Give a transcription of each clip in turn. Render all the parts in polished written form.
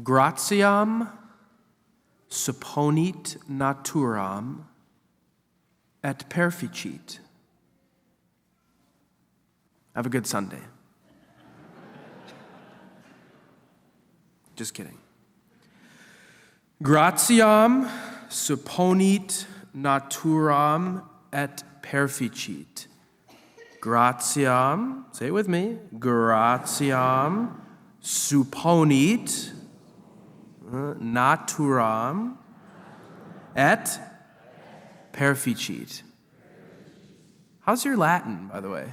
gratiam supponit naturam et perficit. Have a good Sunday. Just kidding. Gratiam supponit naturam et perficit. Gratiam, say it with me, gratiam supponit naturam et perficit. How's your Latin, by the way?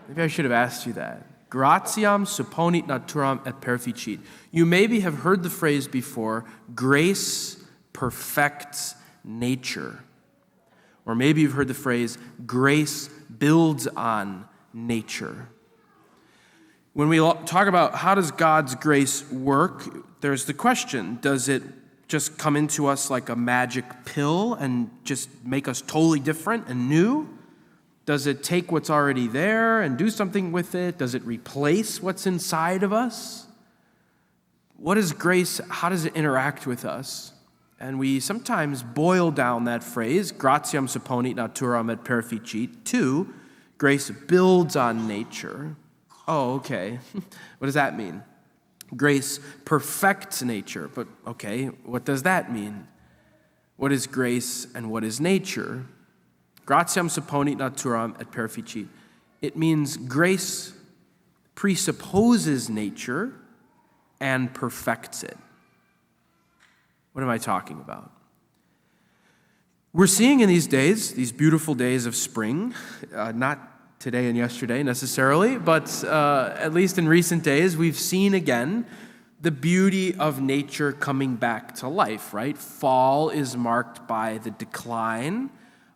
Maybe I should have asked you that. Gratiam supponit naturam et perficit. You maybe have heard the phrase before, grace perfects nature. Or maybe you've heard the phrase, grace builds on nature. When we talk about how does God's grace work, there's the question, does it just come into us like a magic pill and just make us totally different and new? Does it take what's already there and do something with it? Does it replace what's inside of us? What is grace? How does it interact with us? And we sometimes boil down that phrase, gratiam supponit naturam et perficit, to grace builds on nature. Oh, okay. What does that mean? Grace perfects nature. But okay, what does that mean? What is grace and what is nature? Gratiam supponit naturam et perficit. It means grace presupposes nature and perfects it. What am I talking about? We're seeing in these days, these beautiful days of spring, not today and yesterday necessarily, but at least in recent days, we've seen again the beauty of nature coming back to life, right? Fall is marked by the decline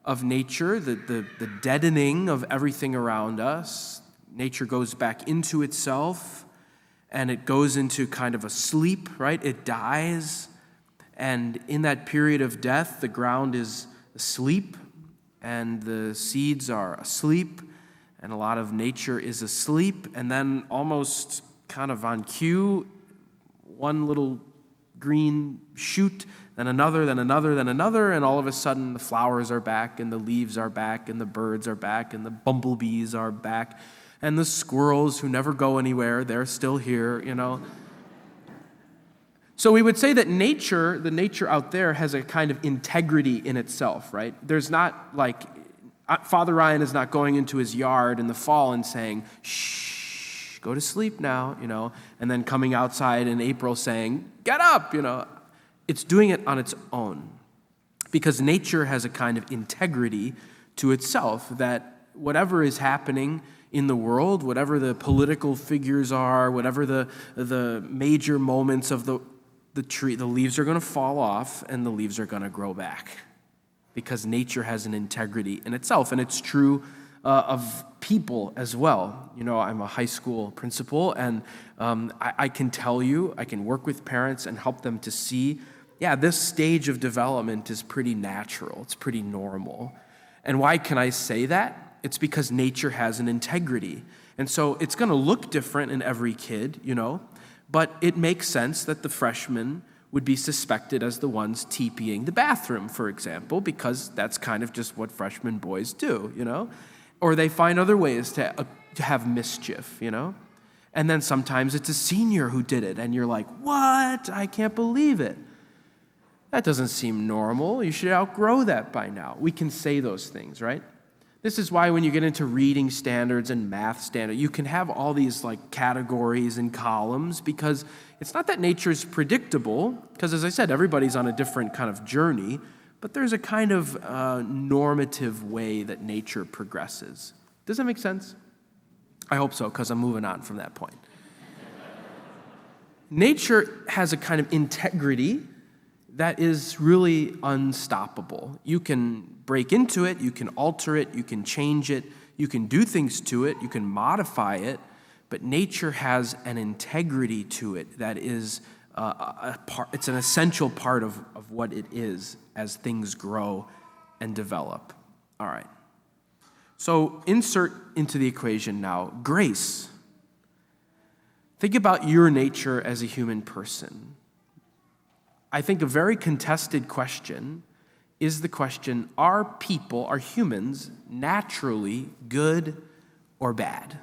of nature, the deadening of everything around us. Nature goes back into itself, and it goes into kind of a sleep, right? It dies, and in that period of death, the ground is asleep, and the seeds are asleep, and a lot of nature is asleep, and then almost kind of on cue, one little green shoot, then another, then another, then another, and all of a sudden the flowers are back, and the leaves are back, and the birds are back, and the bumblebees are back, and the squirrels who never go anywhere, they're still here, you know. So we would say that nature, the nature out there, has a kind of integrity in itself, right? There's not like, Father Ryan is not going into his yard in the fall and saying, shh, go to sleep now, you know, and then coming outside in April saying, get up, you know. It's doing it on its own because nature has a kind of integrity to itself that whatever is happening in the world, whatever the political figures are, whatever the major moments of the tree, the leaves are going to fall off and the leaves are going to grow back because nature has an integrity in itself. And it's true of people as well. You know, I'm a high school principal, and I can tell you, I can work with parents and help them to see, yeah, this stage of development is pretty natural. It's pretty normal. And why can I say that? It's because nature has an integrity. And so it's going to look different in every kid, you know, but it makes sense that the freshmen would be suspected as the ones TPing the bathroom, for example, because that's kind of just what freshman boys do, you know? Or they find other ways to have mischief, you know? And then sometimes it's a senior who did it, and you're like, what? I can't believe it. That doesn't seem normal. You should outgrow that by now. We can say those things, right? This is why when you get into reading standards and math standards, you can have all these like categories and columns because it's not that nature's predictable, because as I said, everybody's on a different kind of journey, but there's a kind of normative way that nature progresses. Does that make sense? I hope so, because I'm moving on from that point. Nature has a kind of integrity that is really unstoppable. You can break into it, you can alter it, you can change it, you can do things to it, you can modify it, but nature has an integrity to it that is it's an essential part of what it is as things grow and develop. All right. So insert into the equation now grace. Think about your nature as a human person. I think a very contested question is the question, are humans, naturally good or bad?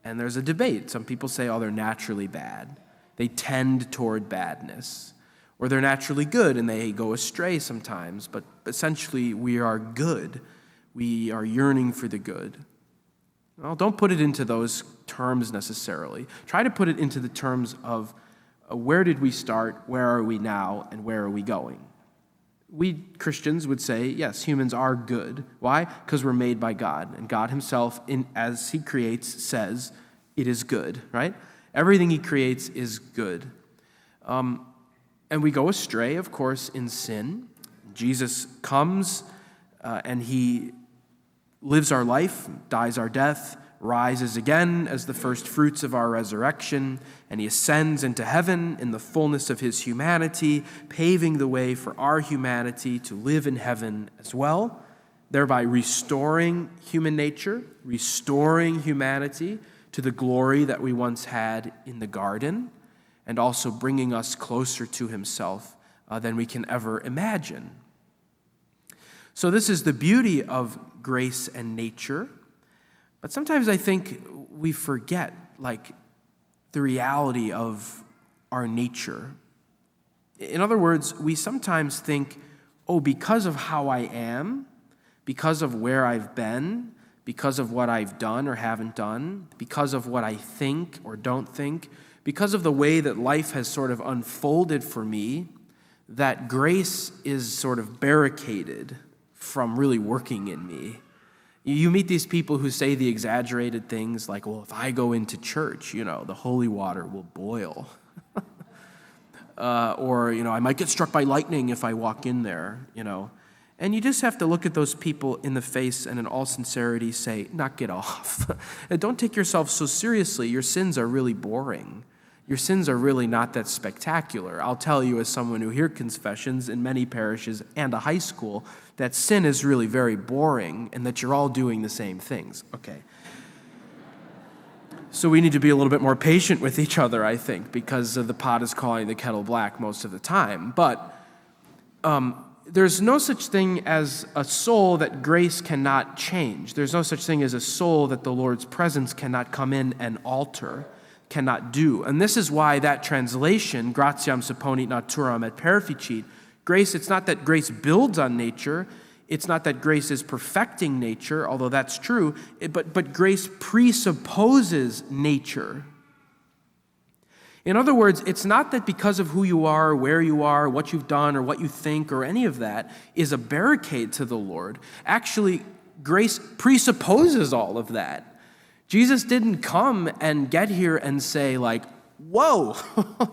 And there's a debate. Some people say, oh, they're naturally bad. They tend toward badness. Or they're naturally good and they go astray sometimes, but essentially we are good. We are yearning for the good. Well, don't put it into those terms necessarily. Try to put it into the terms of where did we start, where are we now, and where are we going? We Christians would say, yes, humans are good. Why? Because we're made by God, and God himself, as he creates, says it is good, right? Everything he creates is good. And we go astray, of course, in sin. Jesus comes and he lives our life, dies our death, rises again as the first fruits of our resurrection, and he ascends into heaven in the fullness of his humanity, paving the way for our humanity to live in heaven as well, thereby restoring human nature, restoring humanity to the glory that we once had in the garden, and also bringing us closer to himself than we can ever imagine. So this is the beauty of grace and nature. But sometimes I think we forget, the reality of our nature. In other words, we sometimes think, because of how I am, because of where I've been, because of what I've done or haven't done, because of what I think or don't think, because of the way that life has sort of unfolded for me, that grace is sort of barricaded from really working in me. You meet these people who say the exaggerated things like, well, if I go into church, the holy water will boil. Or, I might get struck by lightning if I walk in there, And you just have to look at those people in the face and in all sincerity say, knock it off. And don't take yourself so seriously. Your sins are really boring. Your sins are really not that spectacular. I'll tell you, as someone who hears confessions in many parishes and a high school, that sin is really very boring and that you're all doing the same things. Okay. So we need to be a little bit more patient with each other, I think, because the pot is calling the kettle black most of the time. But there's no such thing as a soul that grace cannot change. There's no such thing as a soul that the Lord's presence cannot come in and alter, cannot do. And this is why that translation, gratiam supponit naturam et perficit, grace, it's not that grace builds on nature, it's not that grace is perfecting nature, although that's true, but grace presupposes nature. In other words, it's not that because of who you are, where you are, what you've done, or what you think, or any of that is a barricade to the Lord. Actually, grace presupposes all of that. Jesus didn't come and get here and say, whoa,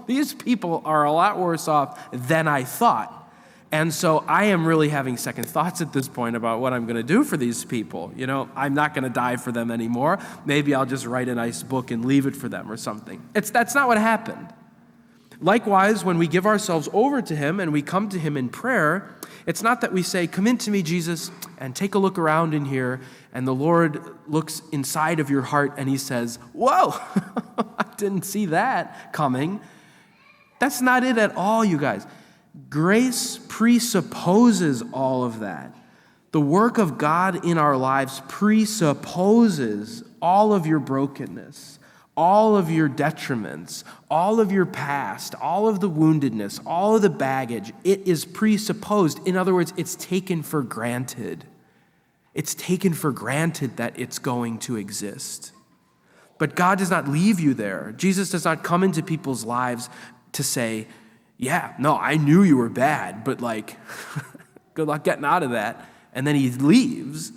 these people are a lot worse off than I thought. And so I am really having second thoughts at this point about what I'm going to do for these people. I'm not going to die for them anymore. Maybe I'll just write a nice book and leave it for them or something. That's not what happened. Likewise, when we give ourselves over to him and we come to him in prayer, it's not that we say, come into me, Jesus, and take a look around in here, and the Lord looks inside of your heart and he says, whoa, I didn't see that coming. That's not it at all, you guys. Grace presupposes all of that. The work of God in our lives presupposes all of your brokenness, all of your detriments, all of your past, all of the woundedness, all of the baggage. It is presupposed. In other words, it's taken for granted. It's taken for granted that it's going to exist. But God does not leave you there. Jesus does not come into people's lives to say, yeah, no, I knew you were bad, but good luck getting out of that. And then he leaves.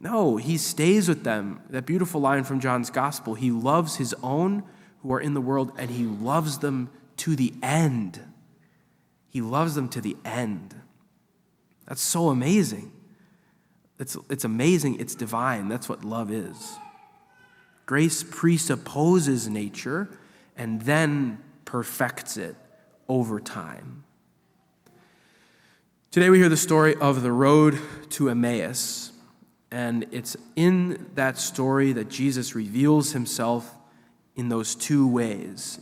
No, he stays with them. That beautiful line from John's Gospel, he loves his own who are in the world, and he loves them to the end. He loves them to the end. That's so amazing. It's amazing. It's divine. That's what love is. Grace presupposes nature and then perfects it over time. Today we hear the story of the road to Emmaus, and it's in that story that Jesus reveals himself in those two ways,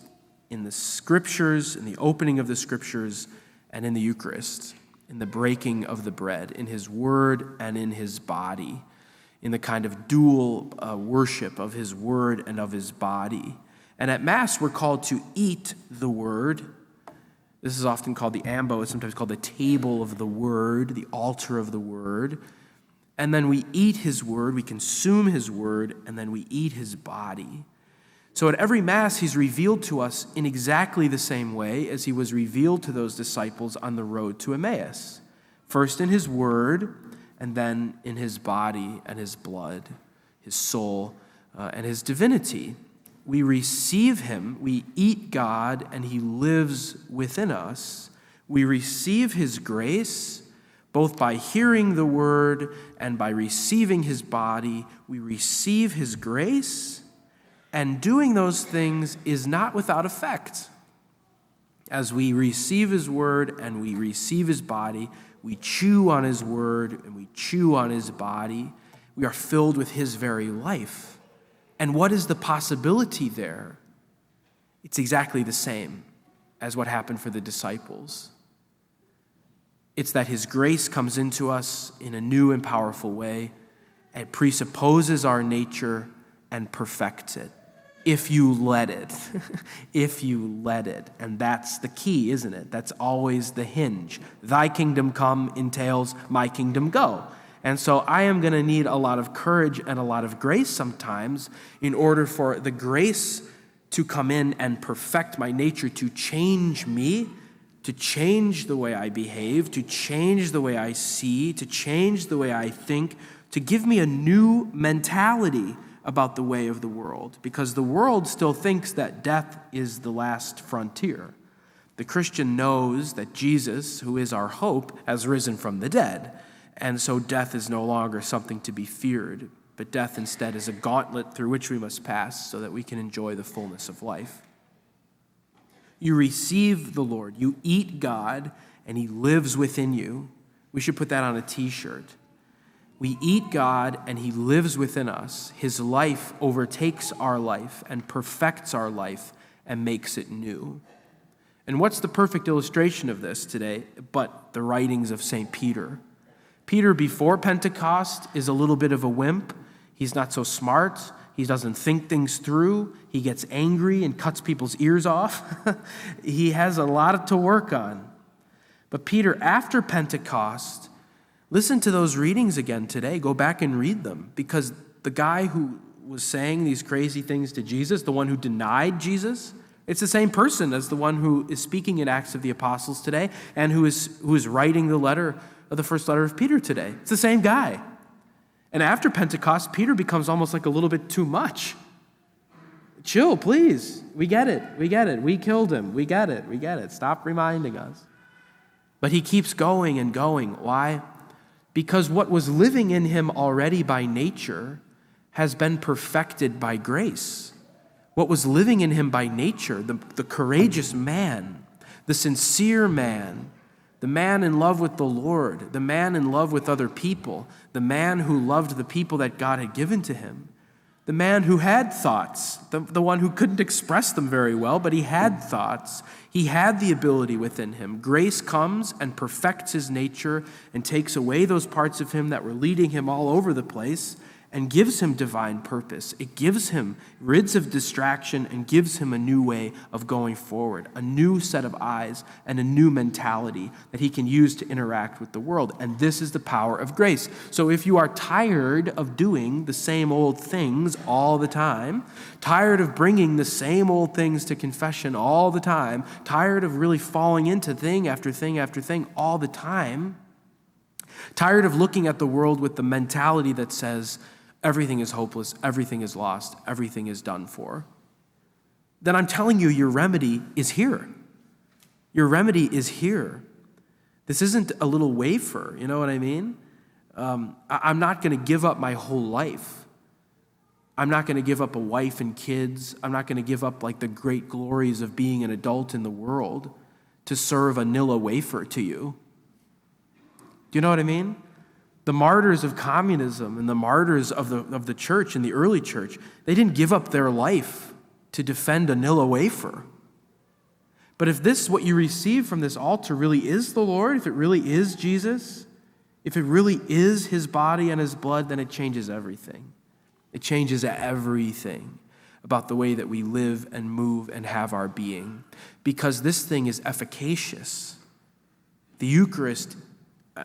in the Scriptures, in the opening of the Scriptures, and in the Eucharist, in the breaking of the bread, in his word and in his body, in the kind of dual worship of his word and of his body. And at Mass, we're called to eat the word. This is often called the ambo. It's sometimes called the table of the word, the altar of the word. And then we eat his word, we consume his word, and then we eat his body. So at every Mass, he's revealed to us in exactly the same way as he was revealed to those disciples on the road to Emmaus. First in his word, and then in his body and his blood, his soul, and his divinity. We receive him, we eat God, and he lives within us. We receive his grace, both by hearing the word and by receiving his body. We receive his grace, and doing those things is not without effect. As we receive his word and we receive his body, we chew on his word and we chew on his body. We are filled with his very life. And what is the possibility there? It's exactly the same as what happened for the disciples. It's that his grace comes into us in a new and powerful way. It presupposes our nature and perfects it. If you let it. If you let it. And that's the key, isn't it? That's always the hinge. Thy kingdom come entails my kingdom go. And so I am going to need a lot of courage and a lot of grace sometimes in order for the grace to come in and perfect my nature, to change me, to change the way I behave, to change the way I see, to change the way I think, to give me a new mentality about the way of the world, because the world still thinks that death is the last frontier. The Christian knows that Jesus, who is our hope, has risen from the dead, and so death is no longer something to be feared, but death instead is a gauntlet through which we must pass so that we can enjoy the fullness of life. You receive the Lord, you eat God, and he lives within you. We should put that on a t-shirt. We eat God and he lives within us. His life overtakes our life and perfects our life and makes it new. And what's the perfect illustration of this today but the writings of St. Peter? Peter before Pentecost is a little bit of a wimp. He's not so smart. He doesn't think things through. He gets angry and cuts people's ears off. He has a lot to work on. But Peter after Pentecost, listen to those readings again today. Go back and read them, because the guy who was saying these crazy things to Jesus, the one who denied Jesus, it's the same person as the one who is speaking in Acts of the Apostles today and who is writing the first letter of Peter today. It's the same guy. And after Pentecost, Peter becomes almost like a little bit too much. Chill, please. We get it. We get it. We killed him. We get it. We get it. Stop reminding us. But he keeps going and going. Why? Because what was living in him already by nature has been perfected by grace. What was living in him by nature, the courageous man, the sincere man, the man in love with the Lord, the man in love with other people, the man who loved the people that God had given to him, the man who had thoughts, the one who couldn't express them very well, but he had thoughts. He had the ability within him. Grace comes and perfects his nature and takes away those parts of him that were leading him all over the place and gives him divine purpose. It gives him, rids of distraction and gives him a new way of going forward, a new set of eyes and a new mentality that he can use to interact with the world. And this is the power of grace. So if you are tired of doing the same old things all the time, tired of bringing the same old things to confession all the time, tired of really falling into thing after thing after thing all the time, tired of looking at the world with the mentality that says, everything is hopeless, everything is lost, everything is done for, then I'm telling you, your remedy is here. Your remedy is here. This isn't a little wafer, you know what I mean? I'm not going to give up my whole life. I'm not going to give up a wife and kids. I'm not going to give up like the great glories of being an adult in the world to serve a Nilla wafer to you. Do you know what I mean? The martyrs of communism and the martyrs of the church in the early church, they didn't give up their life to defend a Nilla wafer. But if this, what you receive from this altar, really is the Lord, if it really is Jesus, if it really is his body and his blood, then it changes everything. It changes everything about the way that we live and move and have our being. Because this thing is efficacious. The Eucharist,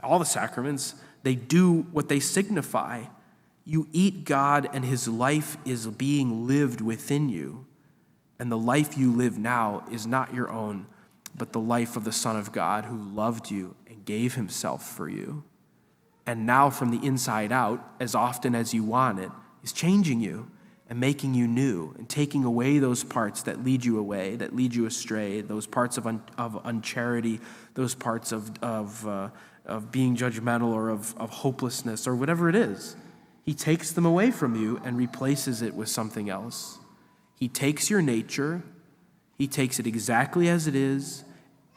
all the sacraments, they do what they signify. You eat God and his life is being lived within you. And the life you live now is not your own, but the life of the Son of God who loved you and gave himself for you. And now from the inside out, as often as you want it, is changing you and making you new and taking away those parts that lead you away, that lead you astray, those parts of uncharity, those parts of being judgmental or of hopelessness or whatever it is. He takes them away from you and replaces it with something else. He takes your nature, he takes it exactly as it is,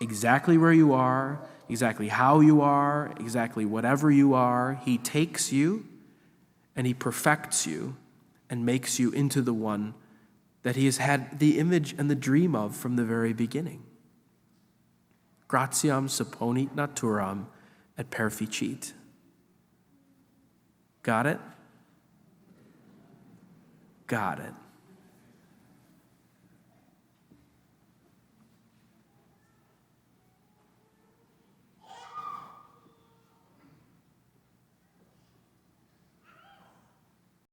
exactly where you are, exactly how you are, exactly whatever you are. He takes you and he perfects you and makes you into the one that he has had the image and the dream of from the very beginning. Gratiam supponit naturam et perficit. Got it? Got it.